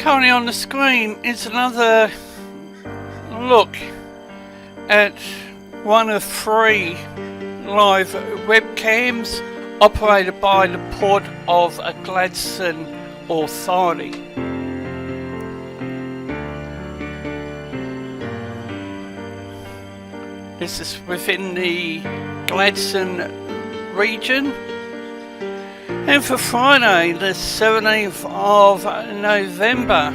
Currently on the screen is another look at one of 3 live webcams operated by the Port of Gladstone Authority. This is within the Gladstone region. And for Friday, the 17th of November,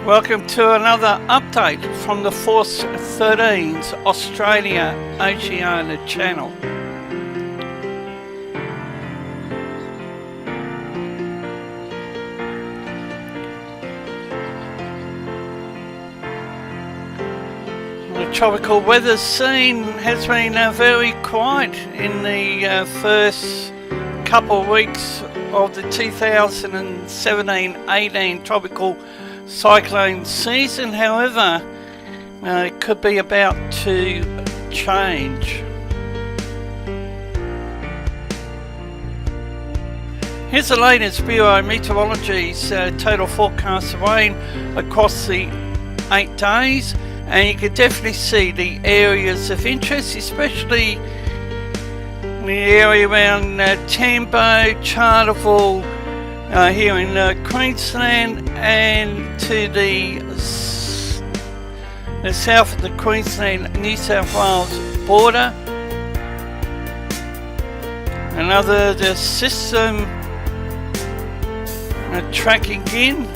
welcome to another update from the Force 13's Australia Oceania channel. The tropical weather scene has been very quiet in the first couple of weeks of the 2017-18 tropical cyclone season. However, it could be about to change. Here's the latest Bureau Meteorology's total forecast of rain across the 8 days. And you can definitely see the areas of interest, especially the area around Tambo, Charleville, here in Queensland, and to the south of the Queensland-New South Wales border. Another system tracking in.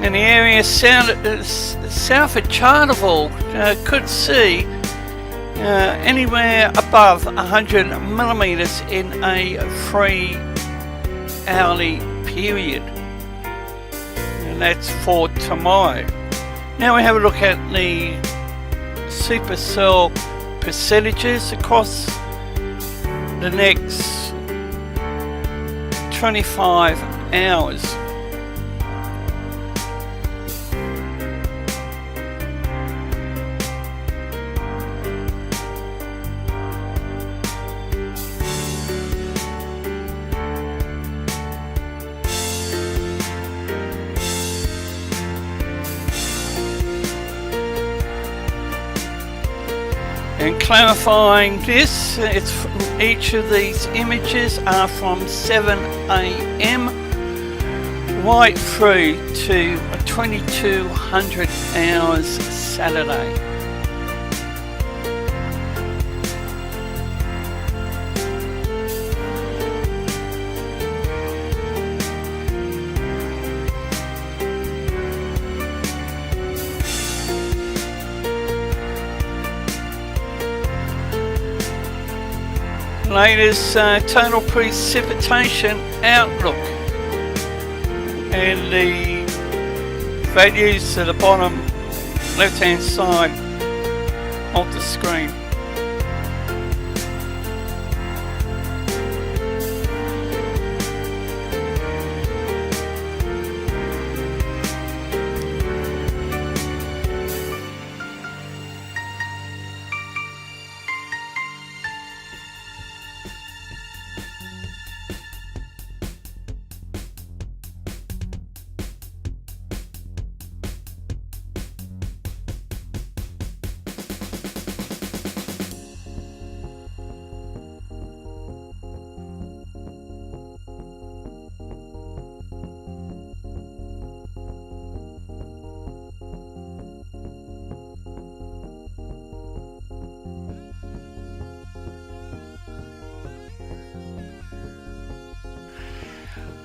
In the area south of Charleville could see anywhere above 100 millimetres in a 3-hourly period, and that's for tomorrow. Now we have a look at the supercell percentages across the next 25 hours. And clarifying this, each of these images are from 7 AM right through to 2200 hours Saturday. Latest total precipitation outlook, and the values to the bottom left hand side of the screen.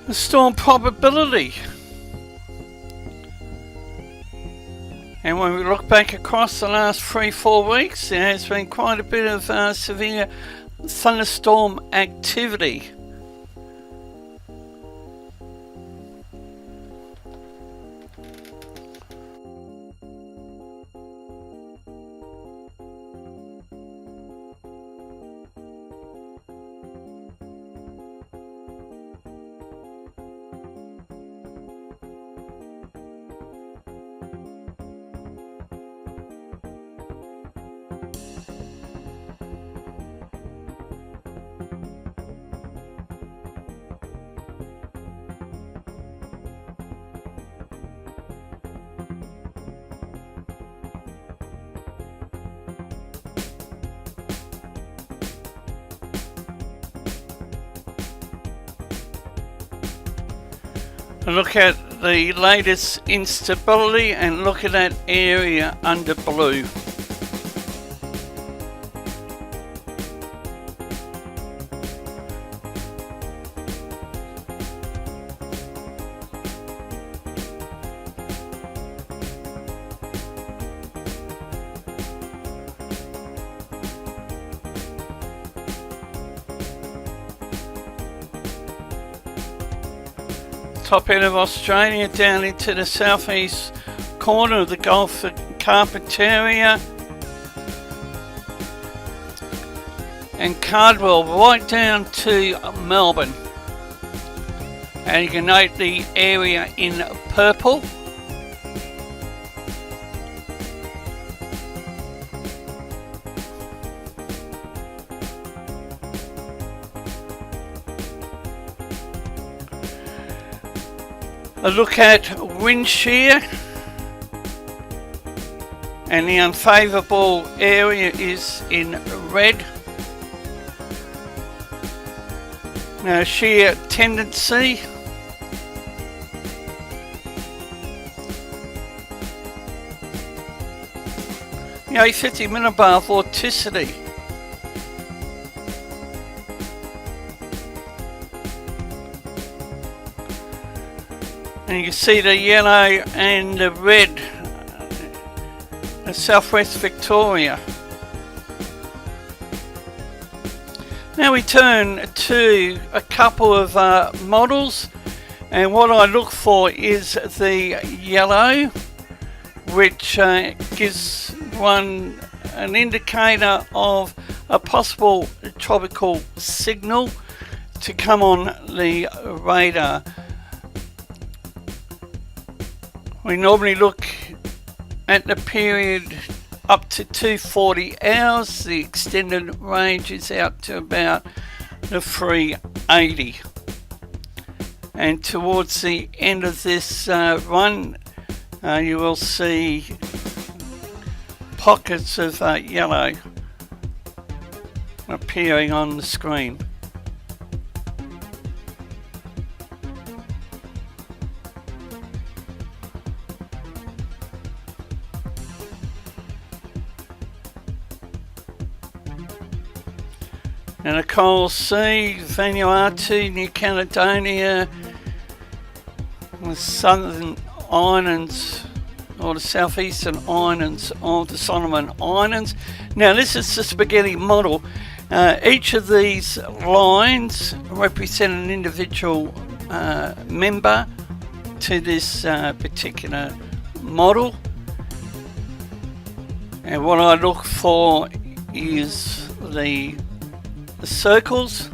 The storm probability, and when we look back across the last 3-4 weeks, there has been quite a bit of severe thunderstorm activity. Look at the latest instability and look at that area under blue. Top end of Australia down into the southeast corner of the Gulf of Carpentaria and Cardwell right down to Melbourne, and you can note the area in purple. A look at wind shear, and the unfavourable area is in red. Now shear tendency, the 850 millibar vorticity. And you can see the yellow and the red, southwest Victoria. Now we turn to a couple of models, and what I look for is the yellow, which gives one an indicator of a possible tropical signal to come on the radar. We normally look at the period up to 240 hours. The extended range is out to about the 380. And towards the end of this run, you will see pockets of yellow appearing on the screen. And the Coral Sea, Vanuatu, New Caledonia, the southern islands or the southeastern islands of the Solomon Islands. Now this is the spaghetti model. Each of these lines represent an individual member to this particular model. And what I look for is the circles,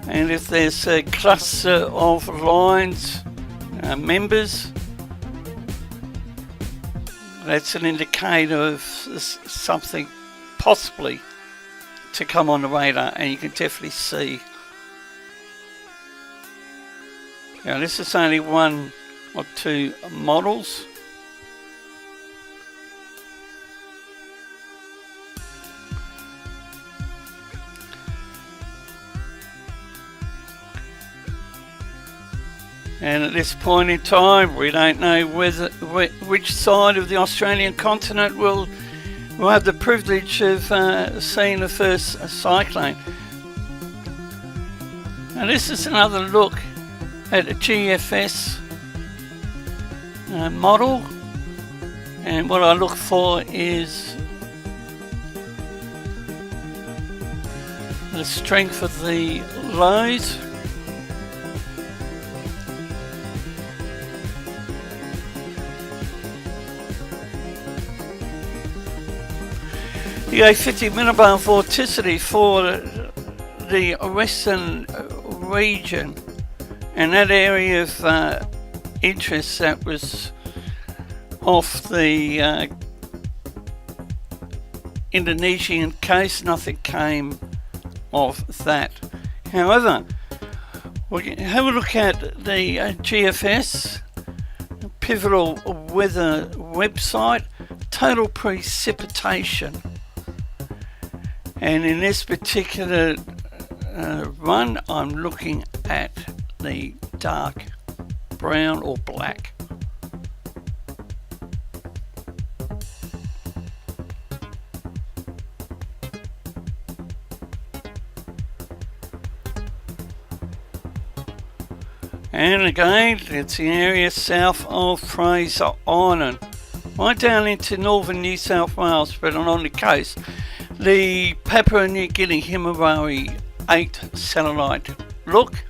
and if there's a cluster of lines members, that's an indicator of something possibly to come on the radar, and you can definitely see. Now this is only one or two models. And at this point in time, we don't know which side of the Australian continent will have the privilege of seeing the first cyclone. And this is another look at the GFS model. And what I look for is the strength of the lows. The 850 millibar vorticity for the western region, and that area of interest that was off the Indonesian coast, nothing came of that. However, we can have a look at the GFS pivotal weather website, total precipitation. And in this particular run, I'm looking at the dark brown or black. And again, it's the area south of Fraser Island, right down into northern New South Wales, but on the coast. The Papua New Guinea Himawari 8 satellite look.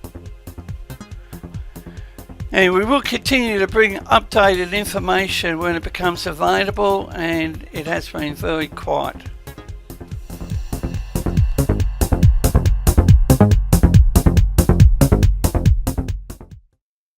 And we will continue to bring updated information when it becomes available, and it has been very quiet.